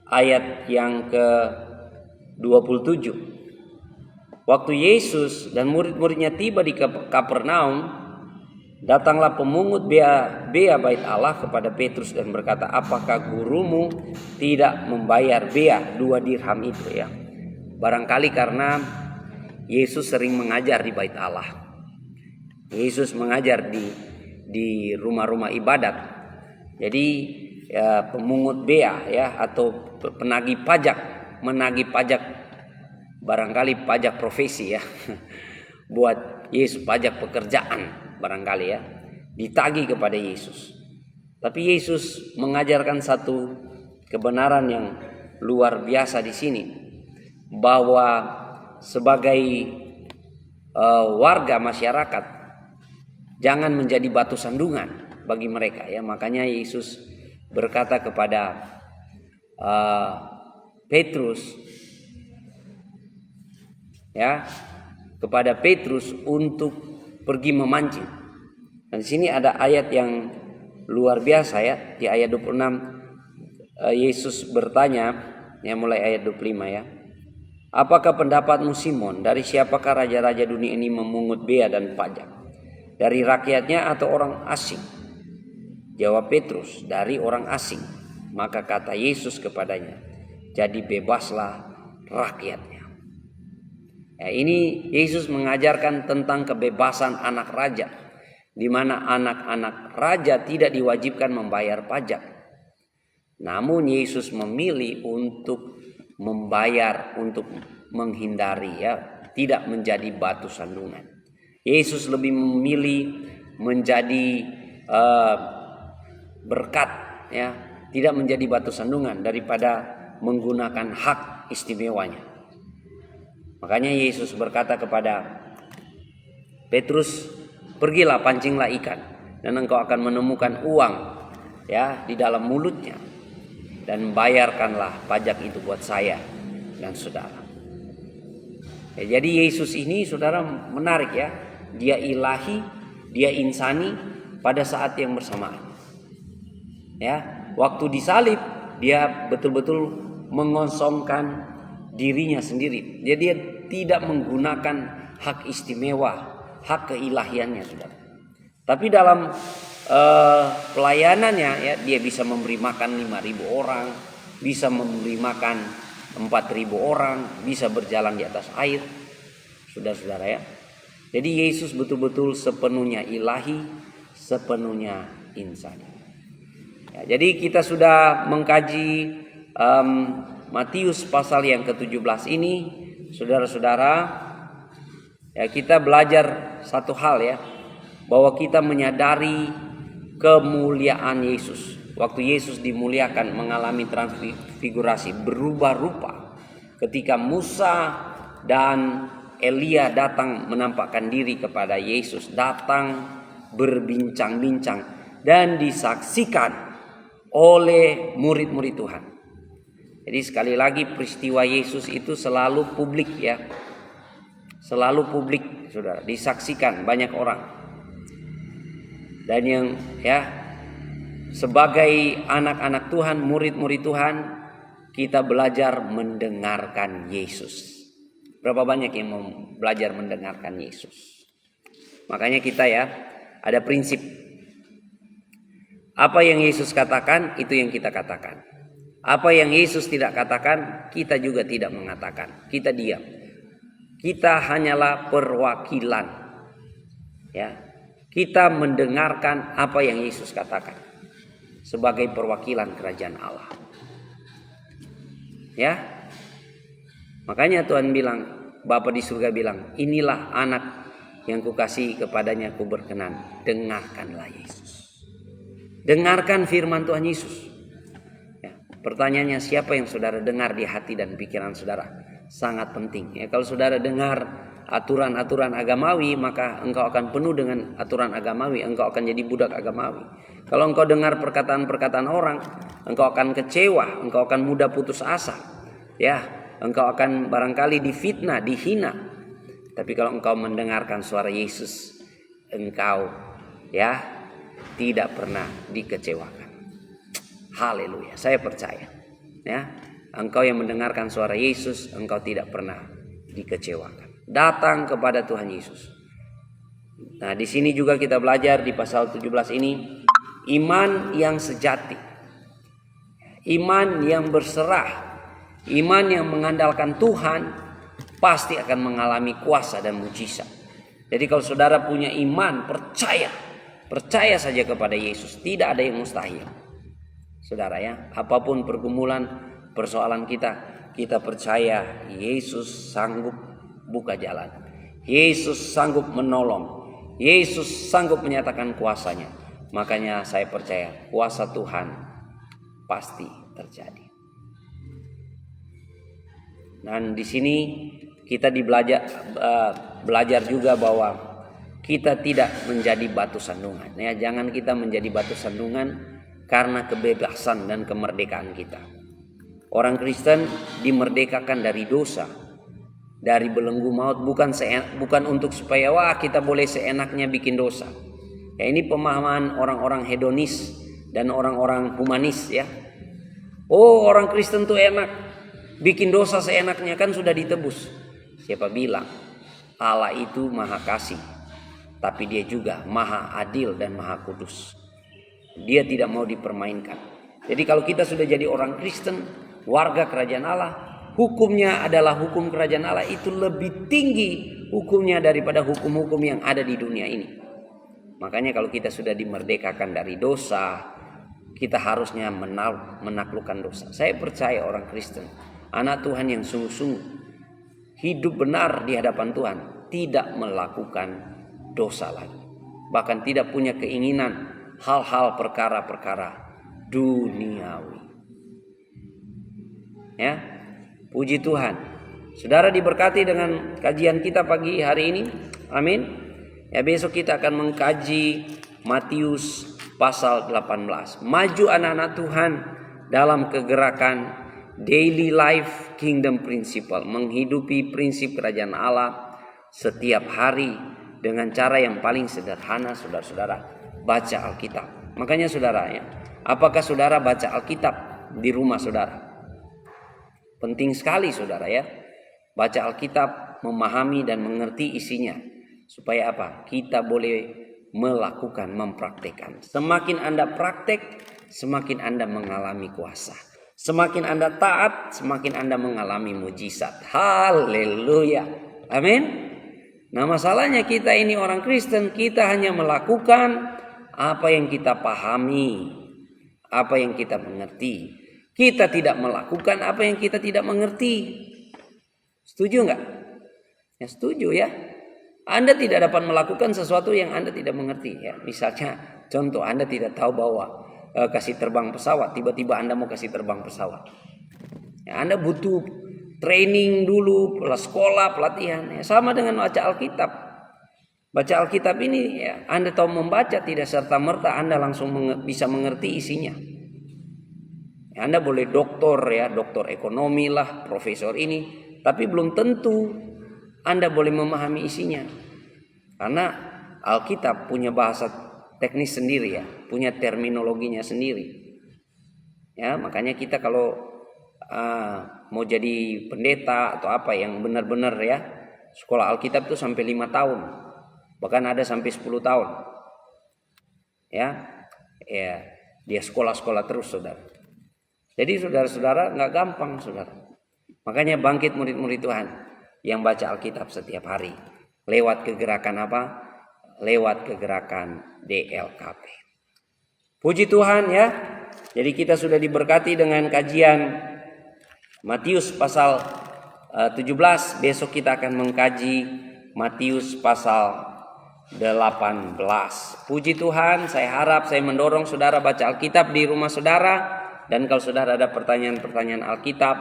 ayat yang ke-27. Waktu Yesus dan murid-muridnya tiba di Kapernaum, datanglah pemungut bea bait Allah kepada Petrus dan berkata, apakah gurumu tidak membayar bea 2 dirham itu ya? Barangkali karena Yesus sering mengajar di bait Allah. Yesus mengajar di rumah-rumah ibadat. Jadi ya, pemungut bea ya atau penagih pajak, menagih pajak, barangkali pajak profesi ya. Buat Yesus, pajak pekerjaan barangkali ya, ditagih kepada Yesus. Tapi Yesus mengajarkan satu kebenaran yang luar biasa di sini, bahwa sebagai warga masyarakat jangan menjadi batu sandungan bagi mereka ya. Makanya Yesus berkata kepada Petrus ya, kepada Petrus untuk pergi memancing. Dan di sini ada ayat yang luar biasa ya, di ayat 26 Yesus bertanya ya, mulai ayat 25 ya. Apakah pendapatmu Simon, dari siapakah raja-raja dunia ini memungut bea dan pajak? Dari rakyatnya atau orang asing? Jawab Petrus, dari orang asing. Maka kata Yesus kepadanya, jadi bebaslah rakyatnya. Ya, ini Yesus mengajarkan tentang kebebasan anak raja, di mana anak-anak raja tidak diwajibkan membayar pajak. Namun Yesus memilih untuk membayar, untuk menghindari ya, tidak menjadi batu sandungan. Yesus lebih memilih menjadi berkat ya, tidak menjadi batu sandungan daripada menggunakan hak istimewanya. Makanya Yesus berkata kepada Petrus, pergilah pancinglah ikan dan engkau akan menemukan uang ya di dalam mulutnya, dan bayarkanlah pajak itu buat saya dan saudara. Ya, jadi Yesus ini saudara menarik ya, dia ilahi, dia insani pada saat yang bersamaan. Ya, waktu disalib dia betul-betul mengosongkan dirinya sendiri. Jadi dia tidak menggunakan hak istimewa, hak keilahiannya, saudara. Tapi dalam pelayanannya, ya, dia bisa memberi makan 5.000 orang, bisa memberi makan 4.000 orang, bisa berjalan di atas air, saudara-saudara ya. Jadi Yesus betul-betul sepenuhnya ilahi, sepenuhnya insani. Ya, jadi kita sudah mengkaji Matius pasal yang ke-17 ini, saudara-saudara. Ya, kita belajar satu hal ya, bahwa kita menyadari kemuliaan Yesus. Waktu Yesus dimuliakan, mengalami transfigurasi, berubah rupa. Ketika Musa dan Elia datang menampakkan diri kepada Yesus, datang berbincang-bincang dan disaksikan oleh murid-murid Tuhan. Jadi sekali lagi peristiwa Yesus itu selalu publik ya. Selalu publik, saudara, disaksikan banyak orang. Dan yang ya, sebagai anak-anak Tuhan, murid-murid Tuhan, kita belajar mendengarkan Yesus. Berapa banyak yang mau belajar mendengarkan Yesus? Makanya kita ya, ada prinsip. Apa yang Yesus katakan, itu yang kita katakan. Apa yang Yesus tidak katakan, kita juga tidak mengatakan. Kita diam. Kita hanyalah perwakilan. Ya. Kita mendengarkan apa yang Yesus katakan sebagai perwakilan kerajaan Allah. Ya. Makanya Tuhan bilang, Bapa di surga bilang, inilah anak yang kukasihi, kepadanya ku berkenan. Dengarkanlah Yesus. Dengarkan firman Tuhan Yesus. Pertanyaannya, siapa yang saudara dengar di hati dan pikiran saudara? Sangat penting. Ya, kalau saudara dengar aturan-aturan agamawi, maka engkau akan penuh dengan aturan agamawi. Engkau akan jadi budak agamawi. Kalau engkau dengar perkataan-perkataan orang, engkau akan kecewa. Engkau akan mudah putus asa. Ya, engkau akan barangkali difitnah, dihina. Tapi kalau engkau mendengarkan suara Yesus, engkau ya tidak pernah dikecewakan. Haleluya, saya percaya. Ya, engkau yang mendengarkan suara Yesus, engkau tidak pernah dikecewakan. Datang kepada Tuhan Yesus. Nah, di sini juga kita belajar di pasal 17 ini, iman yang sejati, iman yang berserah, iman yang mengandalkan Tuhan pasti akan mengalami kuasa dan mujizat. Jadi kalau saudara punya iman, percaya saja kepada Yesus, tidak ada yang mustahil. Saudara ya, apapun pergumulan, persoalan kita percaya Yesus sanggup buka jalan. Yesus sanggup menolong. Yesus sanggup menyatakan kuasanya. Makanya saya percaya kuasa Tuhan pasti terjadi. Dan di sini kita belajar juga bahwa kita tidak menjadi batu sandungan. Ya, jangan kita menjadi batu sandungan karena kebebasan dan kemerdekaan kita. Orang Kristen dimerdekakan dari dosa, dari belenggu maut, bukan untuk supaya kita boleh seenaknya bikin dosa. Ya, ini pemahaman orang-orang hedonis dan orang-orang humanis ya. Oh, orang Kristen tuh enak, bikin dosa seenaknya, kan sudah ditebus. Siapa bilang? Allah itu maha kasih, tapi dia juga maha adil dan maha kudus. Dia tidak mau dipermainkan. Jadi kalau kita sudah jadi orang Kristen, warga kerajaan Allah, hukumnya adalah hukum kerajaan Allah itu lebih tinggi hukumnya daripada hukum-hukum yang ada di dunia ini. Makanya kalau kita sudah dimerdekakan dari dosa, kita harusnya menaklukkan dosa. Saya percaya orang Kristen, anak Tuhan yang sungguh-sungguh hidup benar di hadapan Tuhan, tidak melakukan dosa lagi. Bahkan tidak punya keinginan hal-hal perkara-perkara duniawi. Ya, puji Tuhan. Saudara diberkati dengan kajian kita pagi hari ini. Amin. Ya, besok kita akan mengkaji Matius pasal 18. Maju anak-anak Tuhan dalam kegerakan daily life kingdom principle, menghidupi prinsip kerajaan Allah setiap hari dengan cara yang paling sederhana, saudara-saudara. Baca Alkitab. Makanya saudara ya, Apakah saudara baca Alkitab di rumah saudara? Penting sekali saudara ya. Baca Alkitab, memahami dan mengerti isinya. Supaya apa? Kita boleh melakukan, mempraktekkan. Semakin Anda praktek, semakin Anda mengalami kuasa. Semakin Anda taat, semakin Anda mengalami mujizat. Haleluya. Amin. Nah, masalahnya kita ini orang Kristen, kita hanya melakukan apa yang kita pahami, apa yang kita mengerti. Kita tidak melakukan apa yang kita tidak mengerti. Setuju nggak? Ya setuju ya. Anda tidak dapat melakukan sesuatu yang Anda tidak mengerti. Ya, misalnya contoh, Anda tidak tahu bahwa kasih terbang pesawat, tiba-tiba Anda mau kasih terbang pesawat. Ya, Anda butuh training dulu, sekolah, pelatihan. Ya, sama dengan baca Alkitab. Baca Alkitab ini ya, Anda tahu membaca, tidak serta-merta Anda langsung bisa mengerti isinya. Ya, Anda boleh doktor ya, doktor ekonomi lah, profesor ini, tapi belum tentu Anda boleh memahami isinya. Karena Alkitab punya bahasa teknis sendiri ya, punya terminologinya sendiri. Ya, makanya kita kalau mau jadi pendeta atau apa yang benar-benar ya, sekolah Alkitab itu sampai 5 tahun. Bahkan ada sampai 10 tahun. Ya, dia sekolah-sekolah terus saudara. Jadi saudara-saudara nggak gampang saudara. Makanya bangkit murid-murid Tuhan yang baca Alkitab setiap hari. Lewat kegerakan apa? Lewat kegerakan DLKP. Puji Tuhan ya. Jadi kita sudah diberkati dengan kajian Matius pasal 17. Besok kita akan mengkaji Matius pasal 18. Puji Tuhan, saya harap saya mendorong saudara baca Alkitab di rumah saudara. Dan kalau saudara ada pertanyaan-pertanyaan Alkitab,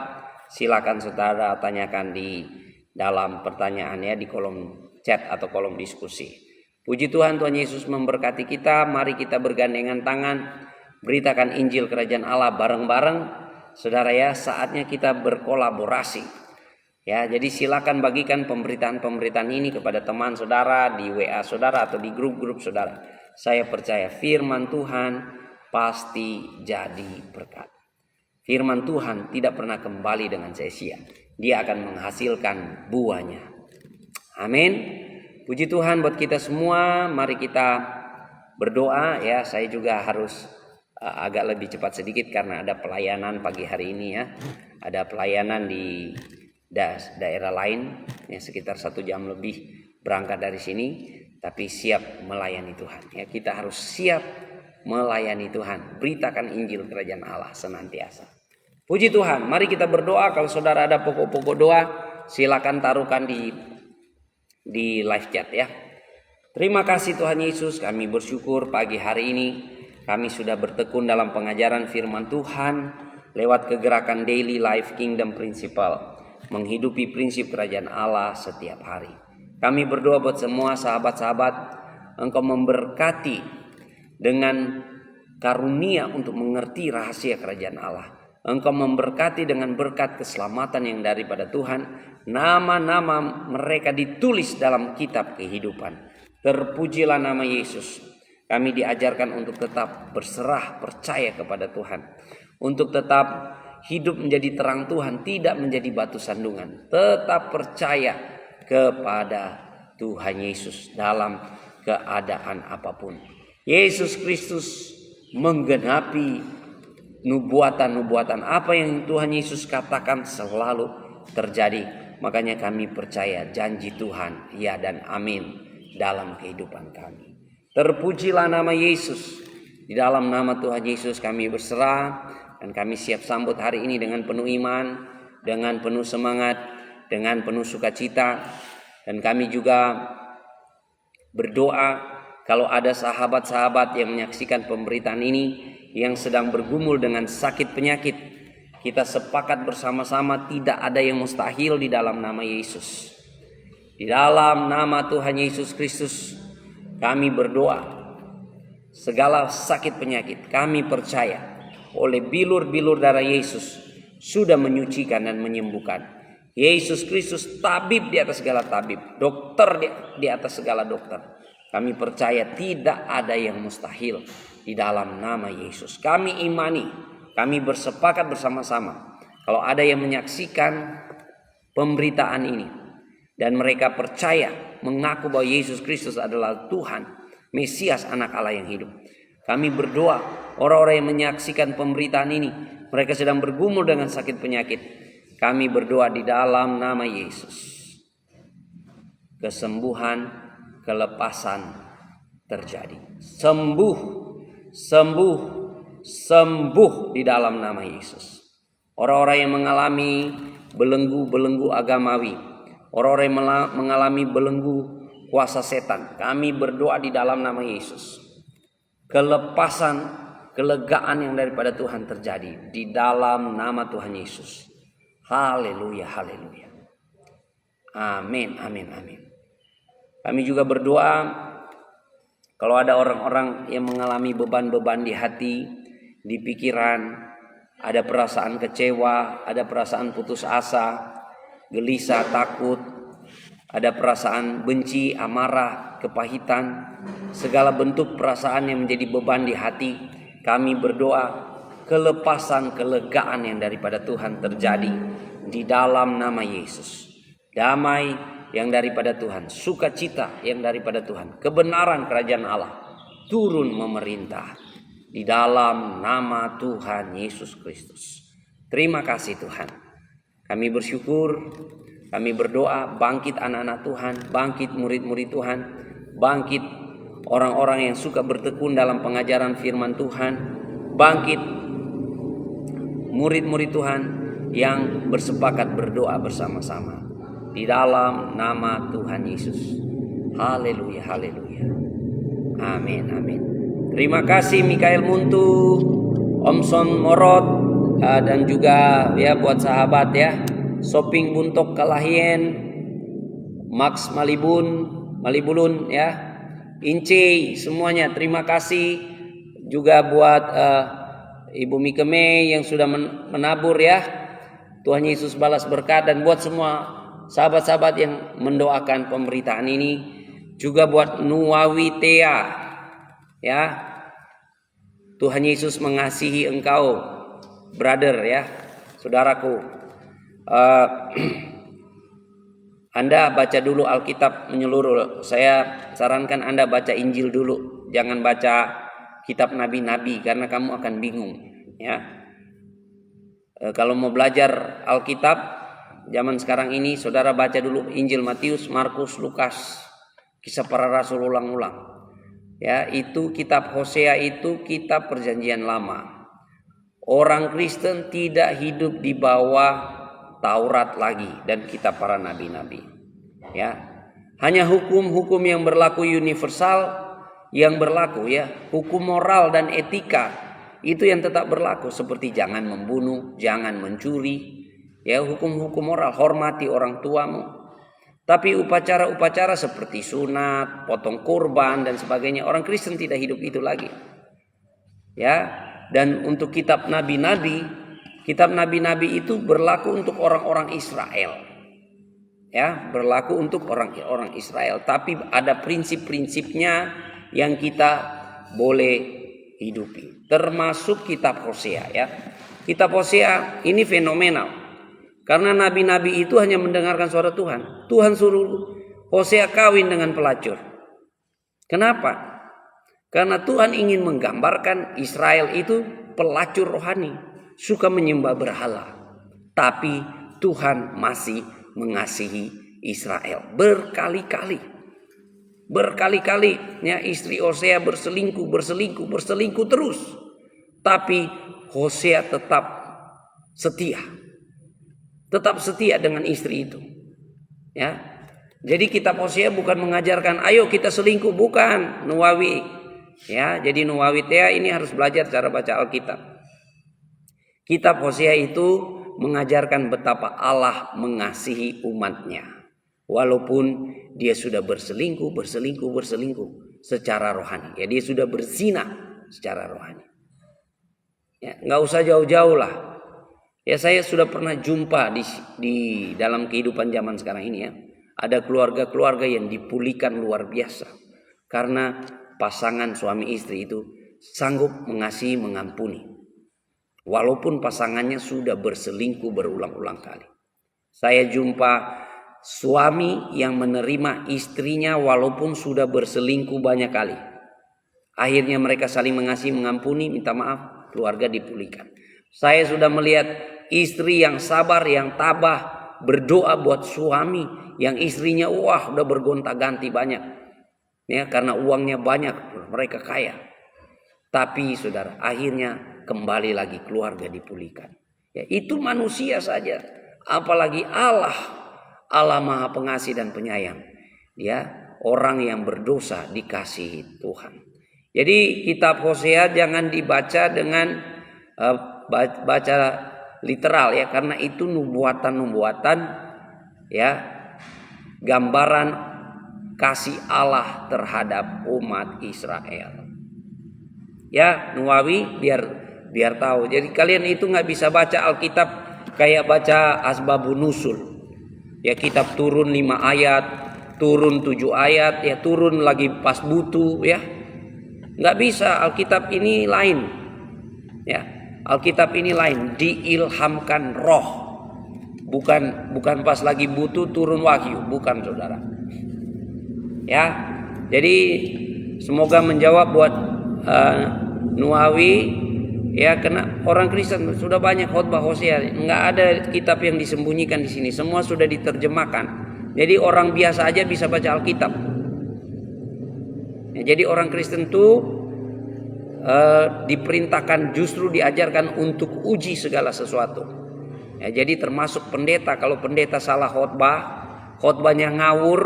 silakan saudara tanyakan di dalam pertanyaannya di kolom chat atau kolom diskusi. Puji Tuhan, Tuhan Yesus memberkati kita. Mari kita bergandengan tangan, beritakan Injil Kerajaan Allah bareng-bareng. Saudara ya, saatnya kita berkolaborasi. Ya, jadi silakan bagikan pemberitaan-pemberitaan ini kepada teman saudara, di WA saudara atau di grup-grup saudara. Saya percaya firman Tuhan pasti jadi berkat. Firman Tuhan tidak pernah kembali dengan sia-sia. Dia akan menghasilkan buahnya. Amin. Puji Tuhan buat kita semua. Mari kita berdoa ya. Saya juga harus agak lebih cepat sedikit karena ada pelayanan pagi hari ini ya. Ada pelayanan di daerah lain ya, sekitar 1 jam lebih berangkat dari sini, tapi siap melayani Tuhan. Ya, kita harus siap melayani Tuhan, beritakan Injil Kerajaan Allah senantiasa. Puji Tuhan, mari kita berdoa. Kalau saudara ada pokok-pokok doa, silakan taruhkan di live chat ya. Terima kasih Tuhan Yesus, kami bersyukur pagi hari ini kami sudah bertekun dalam pengajaran firman Tuhan lewat kegerakan Daily Life Kingdom Principle, menghidupi prinsip kerajaan Allah setiap hari. Kami berdoa buat semua sahabat-sahabat, Engkau memberkati dengan karunia untuk mengerti rahasia kerajaan Allah. Engkau memberkati dengan berkat keselamatan yang daripada Tuhan. Nama-nama mereka ditulis dalam kitab kehidupan. Terpujilah nama Yesus. Kami diajarkan untuk tetap berserah percaya kepada Tuhan. Untuk tetap hidup menjadi terang Tuhan, tidak menjadi batu sandungan. Tetap percaya kepada Tuhan Yesus dalam keadaan apapun. Yesus Kristus menggenapi nubuatan-nubuatan. Apa yang Tuhan Yesus katakan selalu terjadi. Makanya kami percaya janji Tuhan ya dan amin dalam kehidupan kami. Terpujilah nama Yesus. Di dalam nama Tuhan Yesus kami berserah dan kami siap sambut hari ini dengan penuh iman, dengan penuh semangat, dengan penuh sukacita. Dan kami juga berdoa kalau ada sahabat-sahabat yang menyaksikan pemberitaan ini yang sedang bergumul dengan sakit penyakit, kita sepakat bersama-sama tidak ada yang mustahil di dalam nama Yesus. Di dalam nama Tuhan Yesus Kristus kami berdoa, segala sakit penyakit kami percaya oleh bilur-bilur darah Yesus sudah menyucikan dan menyembuhkan. Yesus Kristus tabib di atas segala tabib, dokter di atas segala dokter. Kami percaya tidak ada yang mustahil di dalam nama Yesus. Kami imani, kami bersepakat bersama-sama. Kalau ada yang menyaksikan pemberitaan ini dan mereka percaya, mengaku bahwa Yesus Kristus adalah Tuhan, Mesias, anak Allah yang hidup. Kami berdoa, orang-orang yang menyaksikan pemberitaan ini, mereka sedang bergumul dengan sakit penyakit. Kami berdoa di dalam nama Yesus. Kesembuhan, kelepasan terjadi. Sembuh, sembuh, sembuh di dalam nama Yesus. Orang-orang yang mengalami belenggu-belenggu agamawi, orang-orang yang mengalami belenggu kuasa setan, kami berdoa di dalam nama Yesus. Kelepasan, kelegaan yang daripada Tuhan terjadi di dalam nama Tuhan Yesus. Haleluya, haleluya. Amin, amin, amin. Kami juga berdoa kalau ada orang-orang yang mengalami beban-beban di hati, di pikiran, ada perasaan kecewa, ada perasaan putus asa, gelisah, takut, ada perasaan benci, amarah, kepahitan, segala bentuk perasaan yang menjadi beban di hati, kami berdoa kelepasan, kelegaan yang daripada Tuhan terjadi di dalam nama Yesus. Damai yang daripada Tuhan, sukacita yang daripada Tuhan, kebenaran kerajaan Allah turun memerintah di dalam nama Tuhan Yesus Kristus. Terima kasih Tuhan. Kami bersyukur, kami berdoa, bangkit anak-anak Tuhan, bangkit murid-murid Tuhan, bangkit orang-orang yang suka bertekun dalam pengajaran firman Tuhan, bangkit murid-murid Tuhan yang bersepakat berdoa bersama-sama di dalam nama Tuhan Yesus. Haleluya, haleluya. Amin, amin. Terima kasih Mikael Muntu, Om Son Morot, dan juga ya buat sahabat ya, Soping Buntok Kalahien, Max Malibulun ya, Ince, semuanya terima kasih. Juga buat Ibu Mikeme yang sudah menabur ya. Tuhan Yesus balas berkat, dan buat semua sahabat-sahabat yang mendoakan pemberitaan ini, juga buat Nuwawi Tea ya. Tuhan Yesus mengasihi engkau brother ya, saudaraku. Anda baca dulu Alkitab menyeluruh. Saya sarankan Anda baca Injil dulu, jangan baca kitab nabi-nabi karena kamu akan bingung ya. Kalau mau belajar Alkitab zaman sekarang ini, saudara baca dulu Injil Matius, Markus, Lukas, Kisah Para Rasul ulang-ulang. Ya, itu kitab Hosea itu kitab Perjanjian Lama. Orang Kristen tidak hidup di bawah Taurat lagi dan kitab para nabi-nabi. Ya. Hanya hukum-hukum yang berlaku universal yang berlaku ya, hukum moral dan etika itu yang tetap berlaku, seperti jangan membunuh, jangan mencuri. Ya, hukum-hukum moral, hormati orang tuamu. Tapi upacara-upacara seperti sunat, potong kurban dan sebagainya, orang Kristen tidak hidup itu lagi. Ya, dan untuk kitab nabi-nabi itu berlaku untuk orang-orang Israel. Ya, berlaku untuk orang-orang Israel, tapi ada prinsip-prinsipnya yang kita boleh hidupi. Termasuk kitab Hosea ya. Kitab Hosea ini fenomenal. Karena nabi-nabi itu hanya mendengarkan suara Tuhan. Tuhan suruh Hosea kawin dengan pelacur. Kenapa? Karena Tuhan ingin menggambarkan Israel itu pelacur rohani, suka menyembah berhala. Tapi Tuhan masih mengasihi Israel berkali-kali. Berkali-kali ya, istri Hosea berselingkuh terus. Tapi Hosea tetap setia. Tetap setia dengan istri itu. Ya. Jadi kitab Hosea bukan mengajarkan ayo kita selingkuh, bukan, Nuwawi. Ya, jadi Nuwawi Tea ini harus belajar cara baca Alkitab. Kitab Hosea itu mengajarkan betapa Allah mengasihi umatnya. Walaupun dia sudah berselingkuh secara rohani. Ya, dia sudah berzina secara rohani. Ya, nggak usah jauh-jauh lah. Ya, saya sudah pernah jumpa di dalam kehidupan zaman sekarang ini ya. Ada keluarga-keluarga yang dipulihkan luar biasa. Karena pasangan suami istri itu sanggup mengasihi, mengampuni. Walaupun pasangannya sudah berselingkuh berulang-ulang kali. Saya jumpa suami yang menerima istrinya walaupun sudah berselingkuh banyak kali. Akhirnya mereka saling mengasihi, mengampuni, minta maaf, keluarga dipulihkan. Saya sudah melihat istri yang sabar, yang tabah, berdoa buat suami yang istrinya udah bergonta-ganti banyak. Ya, karena uangnya banyak, mereka kaya. Tapi saudara, akhirnya kembali lagi keluarga dipulihkan. Ya, itu manusia saja, apalagi Allah. Allah Maha Pengasih dan Penyayang. Ya, orang yang berdosa dikasihi Tuhan. Jadi kitab Hosea jangan dibaca dengan baca literal ya, karena itu nubuatan-nubuatan ya, gambaran kasih Allah terhadap umat Israel. Ya, Nuawi biar tahu. Jadi kalian itu nggak bisa baca Alkitab kayak baca Asbabun Nusul. Ya, kitab turun 5 ayat, turun 7 ayat, ya turun lagi pas butuh ya. Nggak bisa, Alkitab ini lain. Ya, Alkitab ini lain, diilhamkan roh. Bukan pas lagi butuh turun wahyu, bukan saudara. Ya, jadi semoga menjawab buat Nuawi ya, kena orang Kristen sudah banyak khotbah Hosea, nggak ada kitab yang disembunyikan di sini, semua sudah diterjemahkan. Jadi orang biasa aja bisa baca Alkitab. Ya, jadi orang Kristen tuh diperintahkan, justru diajarkan untuk uji segala sesuatu. Ya, jadi termasuk pendeta, kalau pendeta salah khotbahnya ngawur,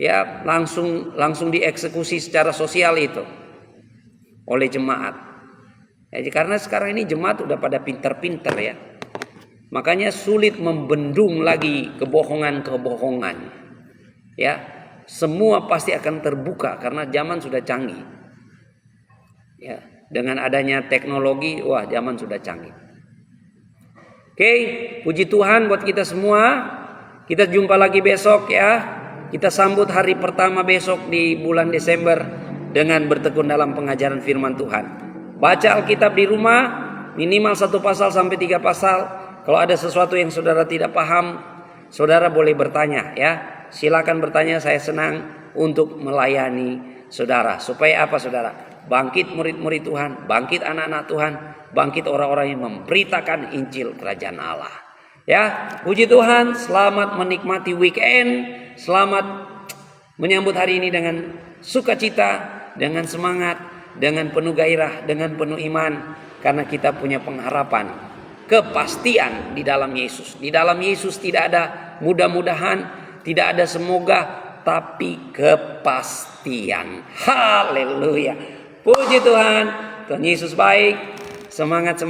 ya langsung dieksekusi secara sosial itu oleh jemaat. Ya, karena sekarang ini jemaat udah pada pinter-pinter ya. Makanya sulit membendung lagi kebohongan-kebohongan. Ya, semua pasti akan terbuka karena zaman sudah canggih. Ya, dengan adanya teknologi, zaman sudah canggih. Oke, puji Tuhan buat kita semua. Kita jumpa lagi besok ya. Kita sambut hari pertama besok di bulan Desember dengan bertekun dalam pengajaran firman Tuhan. Baca Alkitab di rumah minimal 1 pasal sampai 3 pasal. Kalau ada sesuatu yang saudara tidak paham, saudara boleh bertanya ya. Silakan bertanya, saya senang untuk melayani saudara. Supaya apa saudara? Bangkit murid-murid Tuhan, bangkit anak-anak Tuhan, bangkit orang-orang yang memberitakan Injil Kerajaan Allah. Ya, puji Tuhan, selamat menikmati weekend, selamat menyambut hari ini dengan sukacita, dengan semangat, dengan penuh gairah, dengan penuh iman, karena kita punya pengharapan, kepastian di dalam Yesus. Di dalam Yesus tidak ada mudah-mudahan, tidak ada semoga, tapi kepastian. Haleluya. Puji Tuhan, Tuhan Yesus baik. Semangat.